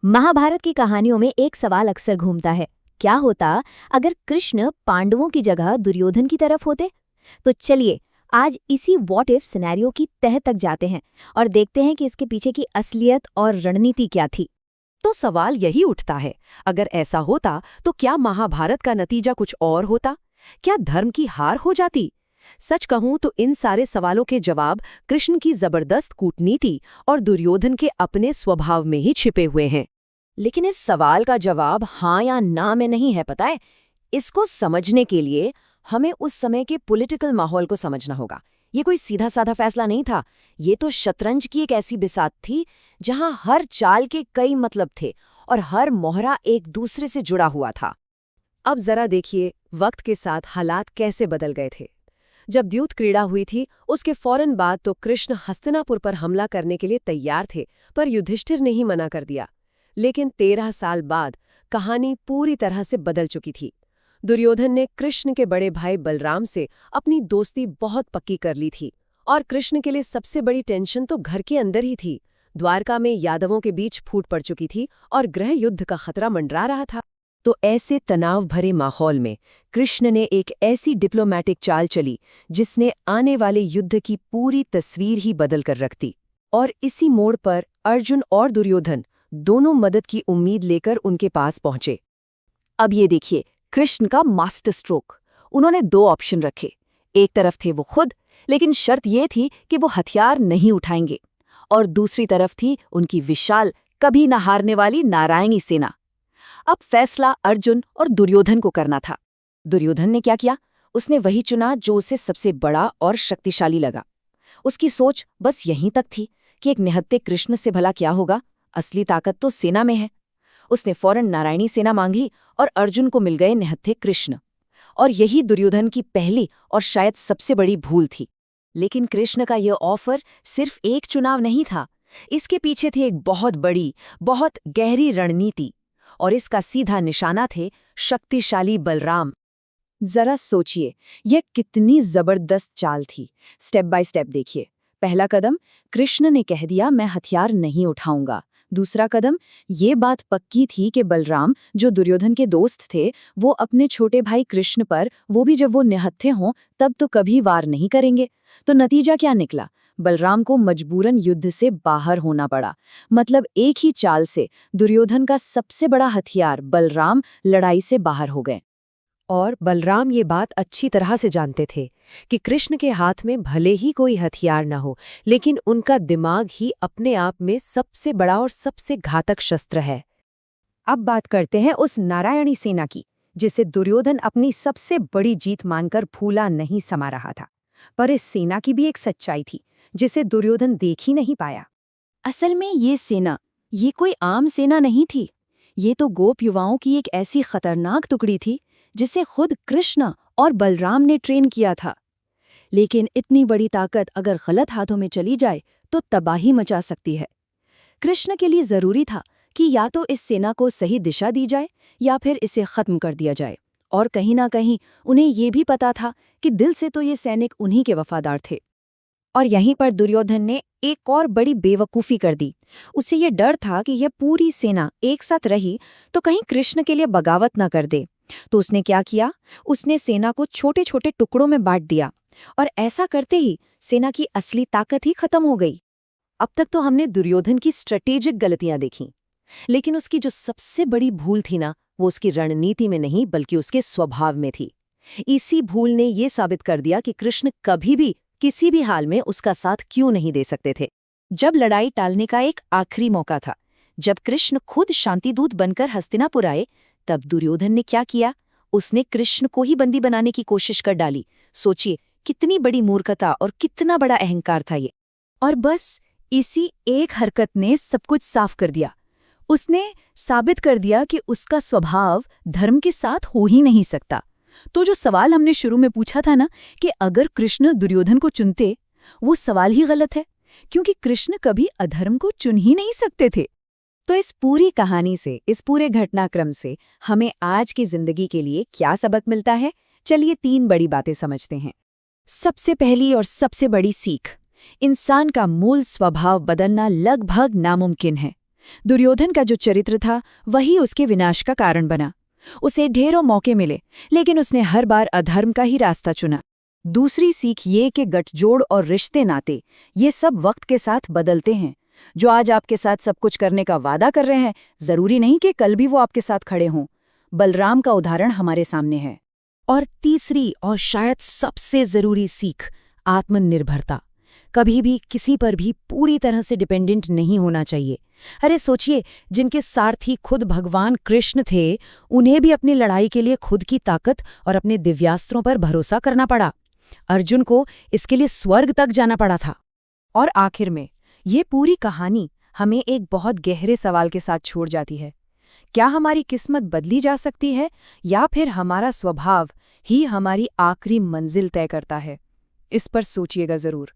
महाभारत की कहानियों में एक सवाल अक्सर घूमता है, क्या होता अगर कृष्ण पांडवों की जगह दुर्योधन की तरफ होते। तो चलिए आज इसी व्हाट इफ सिनेरियो की तह तक जाते हैं और देखते हैं कि इसके पीछे की असलियत और रणनीति क्या थी। तो सवाल यही उठता है, अगर ऐसा होता तो क्या महाभारत का नतीजा कुछ और होता? क्या धर्म की हार हो जाती? सच कहूं तो इन सारे सवालों के जवाब कृष्ण की जबरदस्त कूटनीति और दुर्योधन के अपने स्वभाव में ही छिपे हुए हैं। लेकिन इस सवाल का जवाब हाँ या ना में नहीं है, पता है। इसको समझने के लिए हमें उस समय के पॉलिटिकल माहौल को समझना होगा। ये कोई सीधा साधा फैसला नहीं था। ये तो शतरंज की एक ऐसी बिसात थी जहां हर चाल के कई मतलब थे और हर मोहरा एक दूसरे से जुड़ा हुआ था। अब जरा देखिए वक्त के साथ हालात कैसे बदल गए थे। जब द्यूत क्रीड़ा हुई थी उसके फौरन बाद तो कृष्ण हस्तिनापुर पर हमला करने के लिए तैयार थे, पर युधिष्ठिर ने ही मना कर दिया। लेकिन 13 साल बाद कहानी पूरी तरह से बदल चुकी थी। दुर्योधन ने कृष्ण के बड़े भाई बलराम से अपनी दोस्ती बहुत पक्की कर ली थी और कृष्ण के लिए सबसे बड़ी टेंशन तो घर के अंदर ही थी। द्वारका में यादवों के बीच फूट पड़ चुकी थी और गृह युद्ध का खतरा मंडरा रहा था। तो ऐसे तनाव भरे माहौल में कृष्ण ने एक ऐसी डिप्लोमैटिक चाल चली जिसने आने वाले युद्ध की पूरी तस्वीर ही बदल कर रख दी। और इसी मोड़ पर अर्जुन और दुर्योधन दोनों मदद की उम्मीद लेकर उनके पास पहुंचे। अब ये देखिए कृष्ण का मास्टर स्ट्रोक। उन्होंने 2 ऑप्शन रखे। एक तरफ थे वो खुद, लेकिन शर्त ये थी कि वो हथियार नहीं उठाएंगे, और दूसरी तरफ थी उनकी विशाल, कभी न हारने वाली नारायणी सेना। अब फैसला अर्जुन और दुर्योधन को करना था। दुर्योधन ने क्या किया? उसने वही चुना जो उसे सबसे बड़ा और शक्तिशाली लगा। उसकी सोच बस यहीं तक थी कि एक निहत्थे कृष्ण से भला क्या होगा, असली ताकत तो सेना में है। उसने फौरन नारायणी सेना मांगी और अर्जुन को मिल गए निहत्थे कृष्ण। और यही दुर्योधन की पहली और शायद सबसे बड़ी भूल थी। लेकिन कृष्ण का यह ऑफर सिर्फ एक चुनाव नहीं था। इसके पीछे थी एक बहुत बड़ी, बहुत गहरी रणनीति, और इसका सीधा निशाना थे शक्तिशाली बलराम। जरा सोचिए यह कितनी जबरदस्त चाल थी। स्टेप बाय स्टेप देखिए। पहला कदम, कृष्ण ने कह दिया मैं हथियार नहीं उठाऊंगा। दूसरा कदम, ये बात पक्की थी कि बलराम, जो दुर्योधन के दोस्त थे, वो अपने छोटे भाई कृष्ण पर, वो भी जब वो निहत्थे हों, तब तो कभी वार नहीं करेंगे। तो नतीजा क्या निकला? बलराम को मजबूरन युद्ध से बाहर होना पड़ा। मतलब एक ही चाल से दुर्योधन का सबसे बड़ा हथियार बलराम लड़ाई से बाहर हो गए। और बलराम ये बात अच्छी तरह से जानते थे कि कृष्ण के हाथ में भले ही कोई हथियार न हो, लेकिन उनका दिमाग ही अपने आप में सबसे बड़ा और सबसे घातक शस्त्र है। अब बात करते हैं उस नारायणी सेना की, जिसे दुर्योधन अपनी सबसे बड़ी जीत मानकर फूला नहीं समा रहा था। पर इस सेना की भी एक सच्चाई थी जिसे दुर्योधन देख ही नहीं पाया। असल में ये सेना, ये कोई आम सेना नहीं थी। ये तो गोप युवाओं की एक ऐसी खतरनाक टुकड़ी थी जिसे खुद कृष्ण और बलराम ने ट्रेन किया था। लेकिन इतनी बड़ी ताकत अगर गलत हाथों में चली जाए तो तबाही मचा सकती है। कृष्ण के लिए जरूरी था कि या तो इस सेना को सही दिशा दी जाए या फिर इसे खत्म कर दिया जाए। और कहीं ना कहीं उन्हें ये भी पता था कि दिल से तो ये सैनिक उन्हीं के वफादार थे। और यहीं पर दुर्योधन ने एक और बड़ी बेवकूफ़ी कर दी। उसे ये डर था कि यह पूरी सेना एक साथ रही तो कहीं कृष्ण के लिए बगावत न कर दे। तो उसने क्या किया? उसने सेना को छोटे छोटे टुकड़ों में बांट दिया, और ऐसा करते ही सेना की असली ताकत ही खत्म हो गई। अब तक तो हमने दुर्योधन की स्ट्रेटेजिक गलतियां देखीं, लेकिन उसकी जो सबसे बड़ी भूल थी ना, वो उसकी रणनीति में नहीं बल्कि उसके स्वभाव में थी। इसी भूल ने ये साबित कर दिया कि कृष्ण कभी भी किसी भी हाल में उसका साथ क्यों नहीं दे सकते थे। जब लड़ाई टालने का एक आखिरी मौका था, जब कृष्ण खुद शांतिदूत बनकर हस्तिनापुर आए, तब दुर्योधन ने क्या किया? उसने कृष्ण को ही बंदी बनाने की कोशिश कर डाली। सोचिए कितनी बड़ी मूर्खता और कितना बड़ा अहंकार था ये। और बस इसी एक हरकत ने सब कुछ साफ कर दिया। उसने साबित कर दिया कि उसका स्वभाव धर्म के साथ हो ही नहीं सकता। तो जो सवाल हमने शुरू में पूछा था ना कि अगर कृष्ण दुर्योधन को चुनते, वो सवाल ही गलत है, क्योंकि कृष्ण कभी अधर्म को चुन ही नहीं सकते थे। तो इस पूरी कहानी से, इस पूरे घटनाक्रम से हमें आज की जिंदगी के लिए क्या सबक मिलता है? चलिए 3 बड़ी बातें समझते हैं। सबसे पहली और सबसे बड़ी सीख, इंसान का मूल स्वभाव बदलना लगभग नामुमकिन है। दुर्योधन का जो चरित्र था वही उसके विनाश का कारण बना। उसे ढेरों मौके मिले, लेकिन उसने हर बार अधर्म का ही रास्ता चुना। दूसरी सीख ये कि गठजोड़ और रिश्ते नाते ये सब वक्त के साथ बदलते हैं। जो आज आपके साथ सब कुछ करने का वादा कर रहे हैं, जरूरी नहीं कि कल भी वो आपके साथ खड़े हों। बलराम का उदाहरण हमारे सामने है। और तीसरी और शायद सबसे जरूरी सीख, आत्मनिर्भरता। कभी भी किसी पर भी पूरी तरह से डिपेंडेंट नहीं होना चाहिए। अरे सोचिए, जिनके सारथी खुद भगवान कृष्ण थे, उन्हें भी अपनी लड़ाई के लिए खुद की ताकत और अपने दिव्यास्त्रों पर भरोसा करना पड़ा। अर्जुन को इसके लिए स्वर्ग तक जाना पड़ा था। और आखिर में ये पूरी कहानी हमें एक बहुत गहरे सवाल के साथ छोड़ जाती है। क्या हमारी किस्मत बदली जा सकती है, या फिर हमारा स्वभाव ही हमारी आखिरी मंजिल तय करता है? इस पर सोचिएगा जरूर।